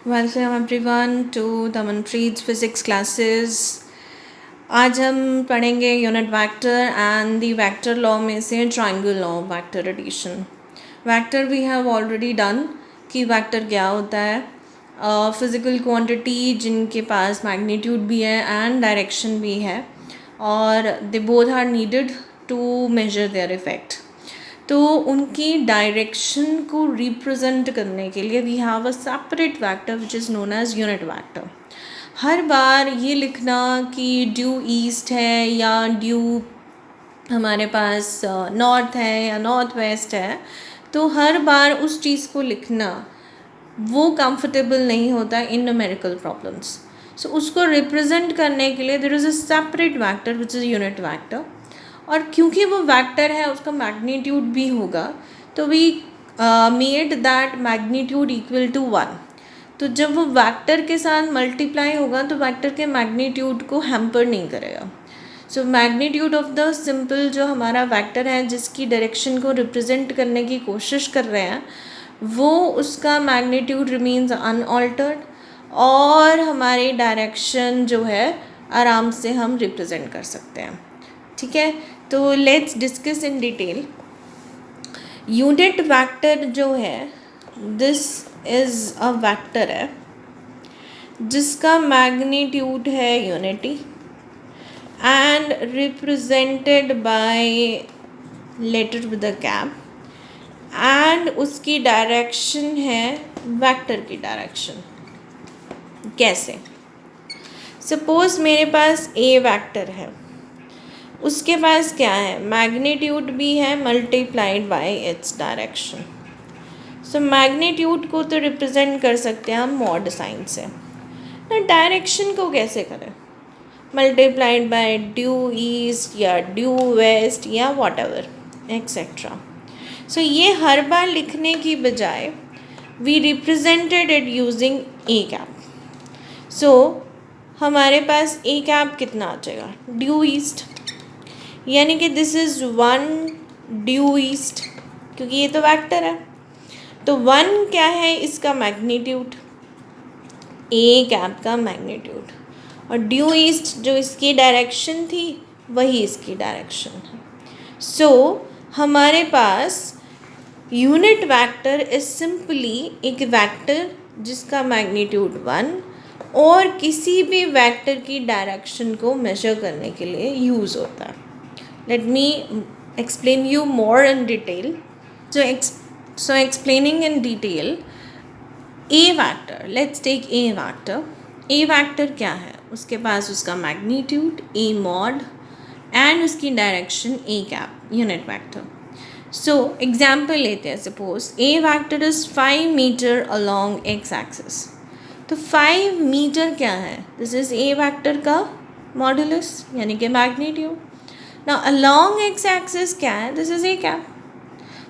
Welcome everyone to Damanpreet physics classes. आज हम पढ़ेंगे unit vector and the vector law में से triangle law of vector addition. Vector we have already done कि vector क्या होता है। फिज़िकल क्वांटिटी जिनके पास मैग्नीट्यूड भी है एंड डायरेक्शन भी है और they both are needed to measure their effect. तो उनकी डायरेक्शन को रिप्रेजेंट करने के लिए we have a separate vector which is known as unit vector. हर बार ये लिखना कि ड्यू ईस्ट है या ड्यू हमारे पास नॉर्थ है या नॉर्थ वेस्ट है, तो हर बार उस चीज़ को लिखना वो कंफर्टेबल नहीं होता इन न्यूमेरिकल प्रॉब्लम्स। सो उसको रिप्रेजेंट करने के लिए there is a separate vector which is unit vector. और क्योंकि वो वेक्टर है उसका मैग्नीट्यूड भी होगा, तो we made that magnitude equal to 1। तो जब वो वेक्टर के साथ मल्टीप्लाई होगा तो वेक्टर के मैग्नीट्यूड को हैम्पर नहीं करेगा। So magnitude of the simple जो हमारा वेक्टर है जिसकी डायरेक्शन को रिप्रेजेंट करने की कोशिश कर रहे हैं, वो उसका मैग्नीट्यूड रिमेन्स अनऑल्टर्ड और हमारी डायरेक्शन जो है आराम से हम रिप्रेजेंट कर सकते हैं। ठीक है, तो let's discuss in detail. Unit vector जो है दिस इज़ अ वेक्टर है जिसका मैग्नीट्यूड है unity and represented by letter with a cap and उसकी डायरेक्शन है वेक्टर की डायरेक्शन। कैसे? सपोज मेरे पास ए वेक्टर है, उसके पास क्या है, मैग्नीट्यूड भी है multiplied by its direction. So magnitude को तो रिप्रेजेंट कर सकते हैं हम मॉड साइन से, ना डायरेक्शन को कैसे करें, मल्टीप्लाइड बाय ड्यू ईस्ट या ड्यू वेस्ट या वॉट एवर एक्सेट्रा। सो ये हर बार लिखने की बजाय we represented it using a cap. So हमारे पास ए कैप कितना आ जाएगा, ड्यू ईस्ट, यानी कि दिस इज़ 1 ड्यू ईस्ट, क्योंकि ये तो वेक्टर है। तो 1 क्या है, इसका मैग्नीट्यूड, ए कैप का मैग्नीट्यूड, और ड्यू ईस्ट जो इसकी डायरेक्शन थी वही इसकी डायरेक्शन है। सो हमारे पास यूनिट वेक्टर इज सिंपली एक वेक्टर जिसका मैग्नीट्यूड 1 और किसी भी वेक्टर की डायरेक्शन को मेजर करने के लिए यूज़ होता है। Let me explain you more in detail. So explaining in detail, A vector, let's take A vector. A vector क्या है, उसके पास उसका मैग्नीट्यूड A mod एंड उसकी डायरेक्शन A कैप, यूनिट वेक्टर। सो एग्जाम्पल लेते हैं, suppose A vector is 5 metre along x axis। तो 5 मीटर क्या है, दिस इज A vector का मॉडुलस यानी कि मैग्नीट्यूड। ना अलॉन्ग एक्स एक्सिस क्या है, दिस इज ए कैप।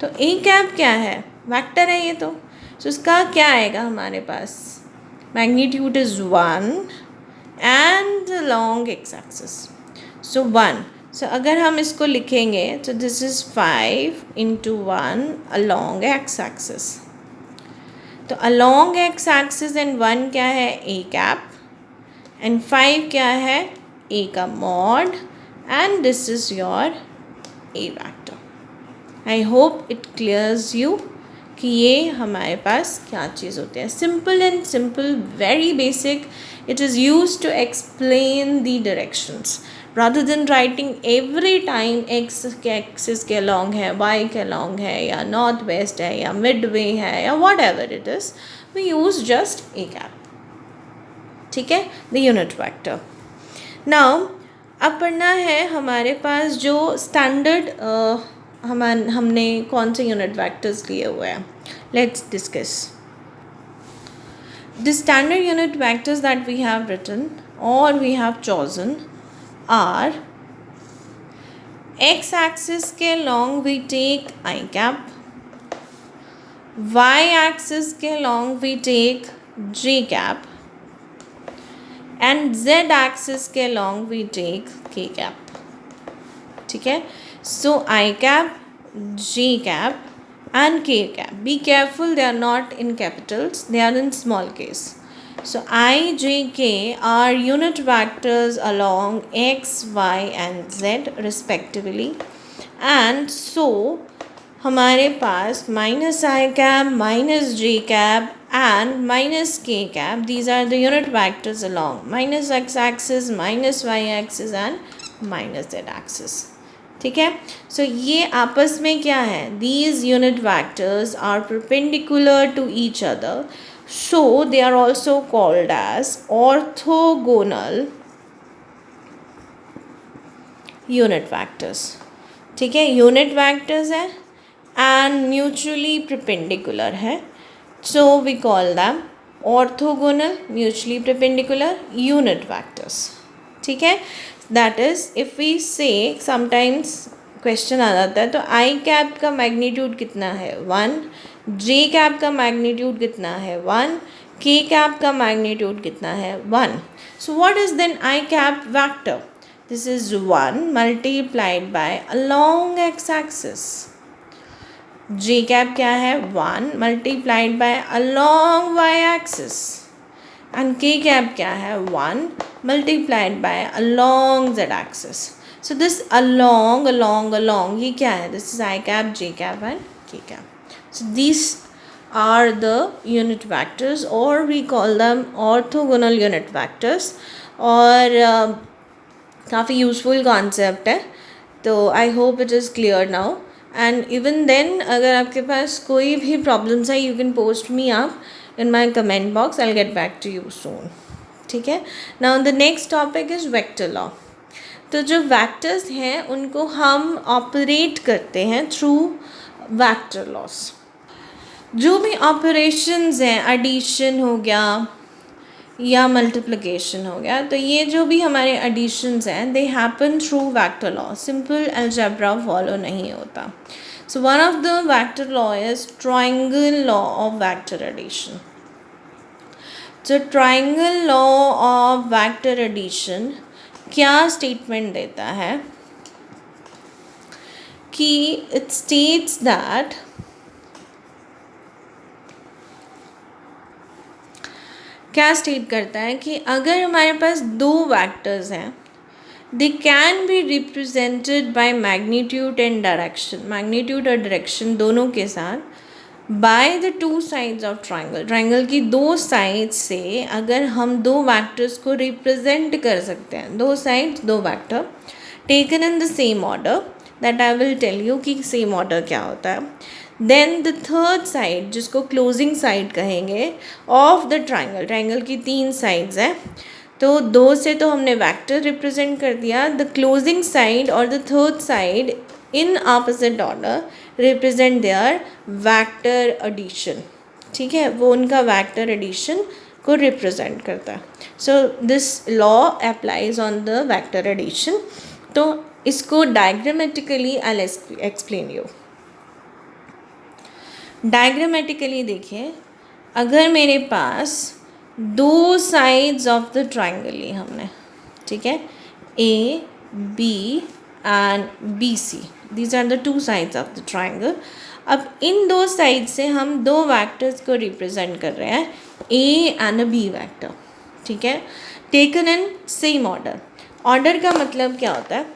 तो ए कैप क्या है, वेक्टर है ये तो उसका क्या आएगा हमारे पास, magnitude is 1 and long x axis, so 1। So अगर हम इसको लिखेंगे तो this is 5 into 1 along x axis. तो अलॉन्ग एक्स एक्सिस एंड 1 क्या है, ए कैप, एंड 5 क्या है, ए का mod, and this is your A vector. I hope it clears you कि ये हमारे पास क्या चीज़ होते हैं। Simple and simple, very basic, it is use to explain the directions rather than writing every time x के axis के along है, y के अलॉन्ग है, या नॉर्थ वेस्ट है, या मिड वे है, या whatever it is, we use just a cap. ठीक है, द यूनिट वेक्टर। नाउ अब पढ़ना है हमारे पास जो स्टैंडर्ड हमने कौन से यूनिट वेक्टर्स लिए हुए हैं, let's discuss the standard unit vectors that we have written और we have chosen our x axis के long we take i cap, y axis के long we take j cap, and z axis के long we take k cap. ठीक है, so i cap, j cap, and k cap. Be careful, they are not in capitals, they are in small case. So I, j, k are unit vectors along x, y and z respectively, and so हमारे पास minus i cap, minus j cap and minus k cap, these are the unit vectors along minus x axis, minus y axis and minus z axis. ठीक है. So ये आपस में क्या है, these unit vectors are perpendicular to each other, so they are also called as orthogonal unit vectors. ठीक है, unit vectors है and mutually perpendicular है, so we call them orthogonal mutually perpendicular unit vectors. ठीक है. that is if we say sometimes question आ जाता है, तो आई cap का मैग्नीट्यूड कितना है 1, जे कैप का मैग्नीट्यूड कितना है 1, के कैप का मैग्नीट्यूड कितना है 1. so what is then I cap vector? this is 1 multiplied by along x axis. J cap क्या है 1 multiplied by along y axis, and k cap क्या है 1 multiplied by along z axis. So this along along along ये क्या है, this is i cap, j cap and k cap. So this are the unit vectors और we call them orthogonal unit vectors. और काफ़ी useful concept है, तो I hope it is clear now. And even then अगर आपके पास कोई भी problems है, यू कैन पोस्ट मी आप in my comment box, I will get back to you soon. ठीक है. Now the next topic is vector law. तो जो वेक्टर्स हैं उनको हम ऑपरेट करते हैं थ्रू वेक्टर लॉस. जो भी ऑपरेशंस हैं, एडिशन हो गया या मल्टीप्लिकेशन हो गया, तो ये जो भी हमारे एडिशंस हैं they happen through vector law. Simple algebra follow नहीं होता. So one of the vector law is triangle law of vector addition. तो triangle law of vector addition क्या स्टेटमेंट देता है कि इट स्टेट्स दैट क्या स्टेट करता है कि अगर हमारे पास दो वैक्टर्स हैं, they can be represented by magnitude and direction, magnitude और डायरेक्शन दोनों के साथ by the two sides of triangle. Triangle की दो साइड्स से अगर हम दो वैक्टर्स को रिप्रेजेंट कर सकते हैं, दो साइड्स दो vector taken in the same order, that I will tell you कि सेम ऑर्डर क्या होता है. देन द थर्ड साइड जिसको क्लोजिंग साइड कहेंगे ऑफ द ट्राइंगल, ट्राइंगल की तीन साइड्स हैं, तो दो से तो हमने वेक्टर रिप्रेजेंट कर दिया, द क्लोजिंग साइड और the third side in opposite order represent their vector addition. ठीक है, वो उनका वेक्टर एडिशन को रिप्रेजेंट करता है. So this law applies on the vector addition. तो इसको diagrammatically I will explain you. Diagrammatically देखिए, अगर मेरे पास दो साइड्स ऑफ द ट्राइंगल ली हमने, ठीक है, A B and B C, these are the two sides of the triangle. अब इन दो साइड से हम दो वेक्टर्स को रिप्रेजेंट कर रहे हैं, A and a B vector. ठीक है, taken in same order. Order का मतलब क्या होता है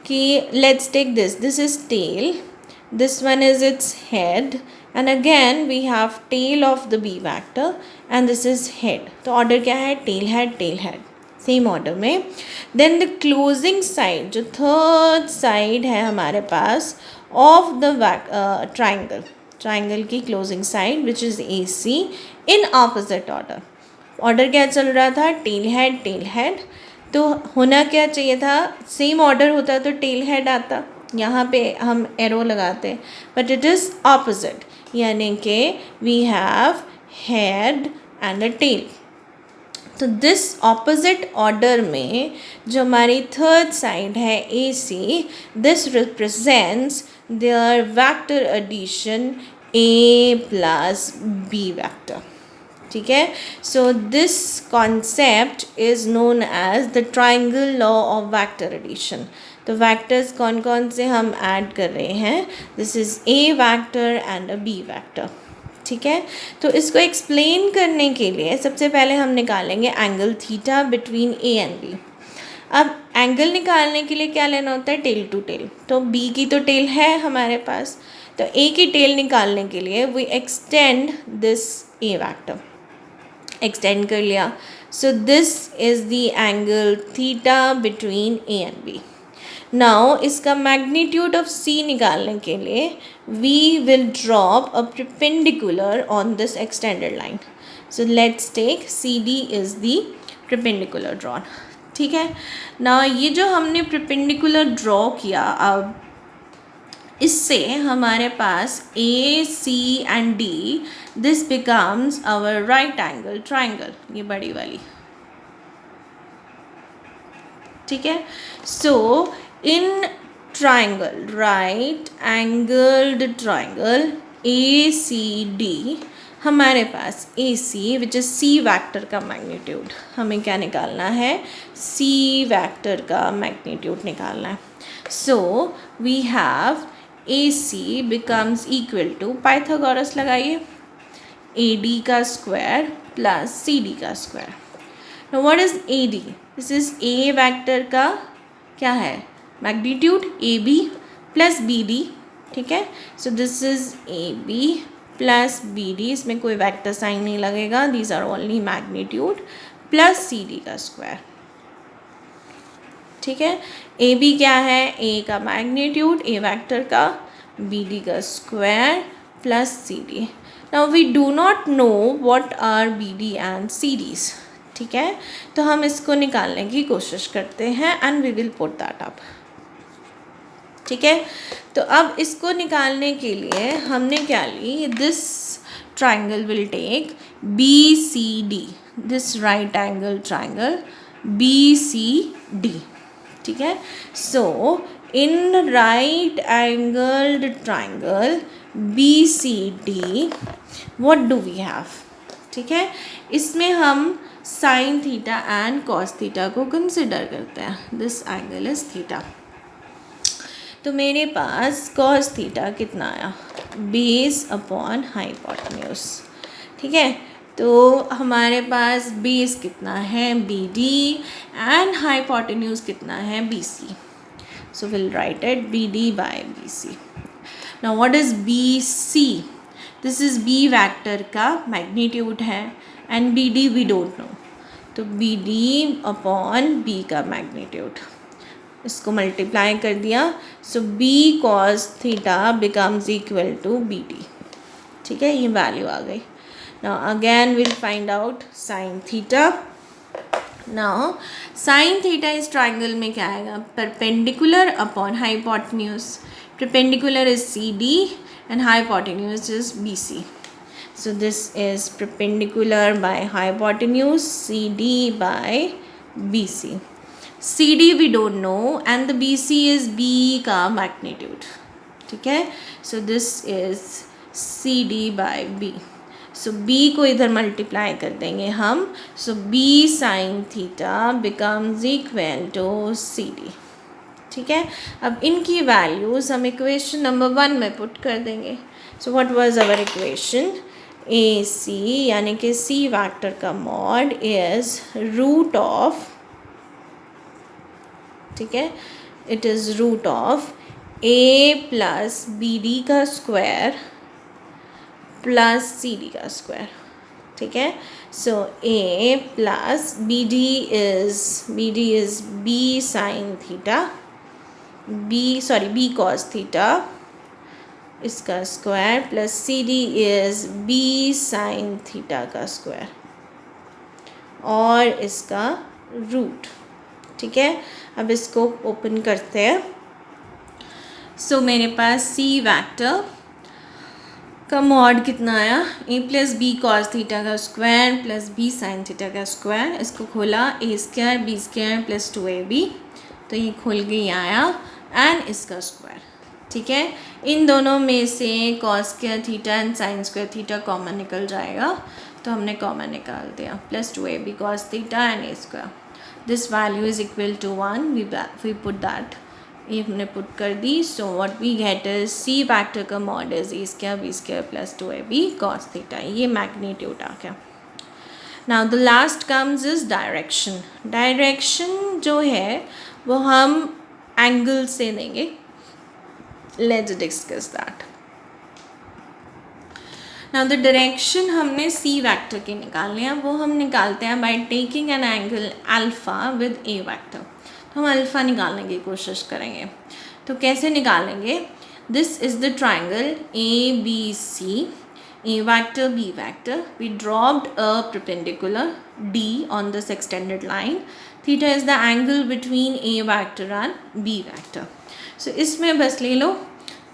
कि let's take this, this is tail, this one is its head, and again we have tail of the b vector and this is head. तो order क्या है, tail head same order में. then the closing side जो third side है हमारे पास of the triangle की closing side which is AC in opposite order. order क्या चल रहा था, tail head. तो होना क्या चाहिए था, सेम ऑर्डर होता तो टेल हेड आता, यहाँ पे हम एरो लगाते, बट इट इज़ ऑपोजिट, यानी कि we have head and a tail. तो दिस ऑपोजिट ऑर्डर में जो हमारी थर्ड साइड है A C, this represents their vector addition A plus B vector. ठीक है, so this concept is known as the triangle law of vector addition. तो vectors कौन कौन से हम ऐड कर रहे हैं, this is A vector and a B vector, ठीक है। तो इसको एक्सप्लेन करने के लिए सबसे पहले हम निकालेंगे angle theta between A and B. अब एंगल निकालने के लिए क्या लेना होता है, टेल टू टेल। तो बी की तो टेल है हमारे पास, तो ए की टेल निकालने के लिए we extend this A vector, extend कर लिया। So this is the angle theta between A and B. Now इसका मैग्नीट्यूड ऑफ सी निकालने के लिए we will drop a perpendicular on this extended line. So let's take C D is the perpendicular drawn, ठीक है ना। ये जो हमने परपेंडिकुलर ड्रॉ किया, अब इससे हमारे पास A C and D, this becomes our right angle triangle, ये बड़ी वाली, ठीक है। So in triangle, right angled triangle A C D, हमारे पास A C which is C vector का मैग्नीट्यूड, हमें क्या निकालना है, सी वैक्टर का मैग्नीट्यूड निकालना है। So we have A C becomes equal to, Pythagoras लगाइए, ए डी का स्क्वायर प्लस सी डी का square. Now what is A D, this is a vector का क्या है, magnitude, A B plus B D, ठीक है। So this is A B plus B D, इसमें कोई वेक्टर साइन नहीं लगेगा, these are only magnitude, plus C D का स्क्वायर, ठीक है। ए बी क्या है, ए का मैग्नीट्यूड, ए वेक्टर का, बी डी का square plus C D. Now we do not know what are B D and C Ds, ठीक है। तो हम इसको निकालने की कोशिश करते हैं and we will put that up, ठीक है। तो अब इसको निकालने के लिए हमने क्या ली, this triangle will take B C D, this right angle triangle B C D, ठीक है। So in right angled triangle B C D, what do we have, ठीक है। इसमें हम sine theta and cos theta को consider करते हैं, this angle is theta. तो मेरे पास कॉस थीटा कितना आया, बेस अपॉन हाइपोटेन्यूज, ठीक है। तो हमारे पास बेस कितना है, बी डी, एंड हाइपोटेन्यूज कितना है, B C. So will write it B D by B C. Now what is B C, this is B vector का मैग्नीट्यूड है and B D we don't know, तो B D upon B का magnitude, इसको multiply कर दिया। So B cos theta becomes equal to B D, ठीक है, ये वैल्यू आ गई। Now again will find out sine theta. Now sine theta इस ट्राइंगल में क्या आएगा, perpendicular upon hypotenuse, perpendicular is C D and hypotenuse is B C. So this is perpendicular by hypotenuse CD by BC. CD we don't know and the BC is B का magnitude, ठीक है। So this is CD by B. So B को इधर multiply कर देंगे हम, so B sin theta becomes equal to CD, ठीक है। अब इनकी वैल्यूज़ हम इक्वेशन नंबर 1 में पुट कर देंगे। So what was our equation? A C यानी कि सी वैक्टर का मॉड इज रूट ऑफ, ठीक है, it is root of A plus B D का स्क्वायर प्लस सी डी का स्क्वायर, ठीक है। So A plus B D is B sine theta, B cos theta इसका square plus C D is B sine theta का square और इसका root, ठीक है। अब इसको ओपन करते हैं। सो मेरे पास सी वैक्टर का मॉड कितना आया, A plus B cos theta का square plus B sine theta का स्क्वायर, इसको खोला A square B square plus 2ab, तो ये खोल के ये आया एंड इसका स्क्वायर, ठीक है। इन दोनों में से cos square theta and sine square theta common निकल जाएगा, तो हमने कॉमन निकाल दिया, plus 2ab cos theta and A square, this value is equal to 1, we put that ये हमने पुट कर दी. So what we get is C vector का mod is A square B square plus 2ab cos theta. ये magnitude आ गया. Now the last comes is direction. Direction जो है वो हम एंगल से देंगे. Let's discuss that. Now the direction हमने सी वेक्टर के निकालने हैं. वो हम निकालते हैं by taking an angle alpha with A vector. तो हम अल्फ़ा निकालने की कोशिश करेंगे. तो कैसे निकालेंगे? This is the triangle A B C. A vector, B vector. We dropped a perpendicular D on this extended line. Theta is the angle between A vector and B vector. So इसमें बस ले लो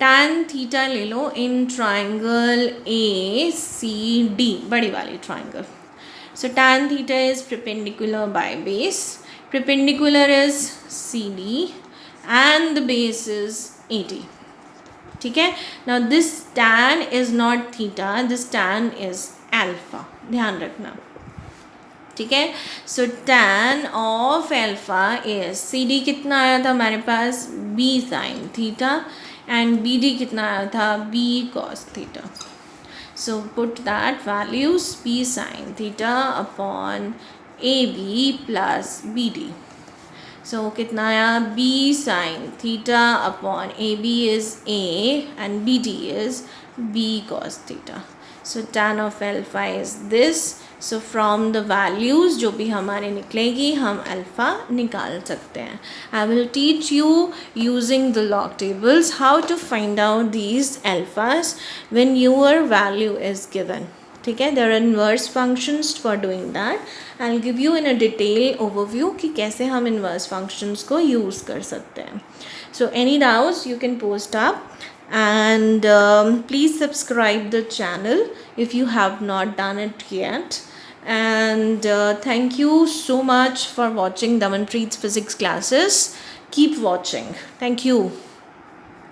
tan theta ले लो in triangle ACD, बड़ी वाली triangle. So tan theta is perpendicular by base. Perpendicular is CD and the base is AD. ठीक है. Now this tan is not theta, this tan is alpha. ध्यान रखना. ठीक है. So tan of alpha is C D कितना आया था हमारे पास b sine theta and B D कितना आया था b cos theta. So put that values b sine theta upon A B plus B D. So कितना आया b sin theta upon AB is A and BD is B cos theta. So tan of alpha is this. So from the values जो भी हमारे निकलेगी हम alpha निकाल सकते हैं. I will teach you using the log tables how to find out these alphas when your value is given. ठीक है. there are inverse functions for doing that. I'll give you in a detail overview कि कैसे हम inverse functions को use कर सकते हैं. So any doubts you can post up and please subscribe the channel if you have not done it yet. And thank you so much for watching Damanpreet's physics classes. Keep watching. Thank you.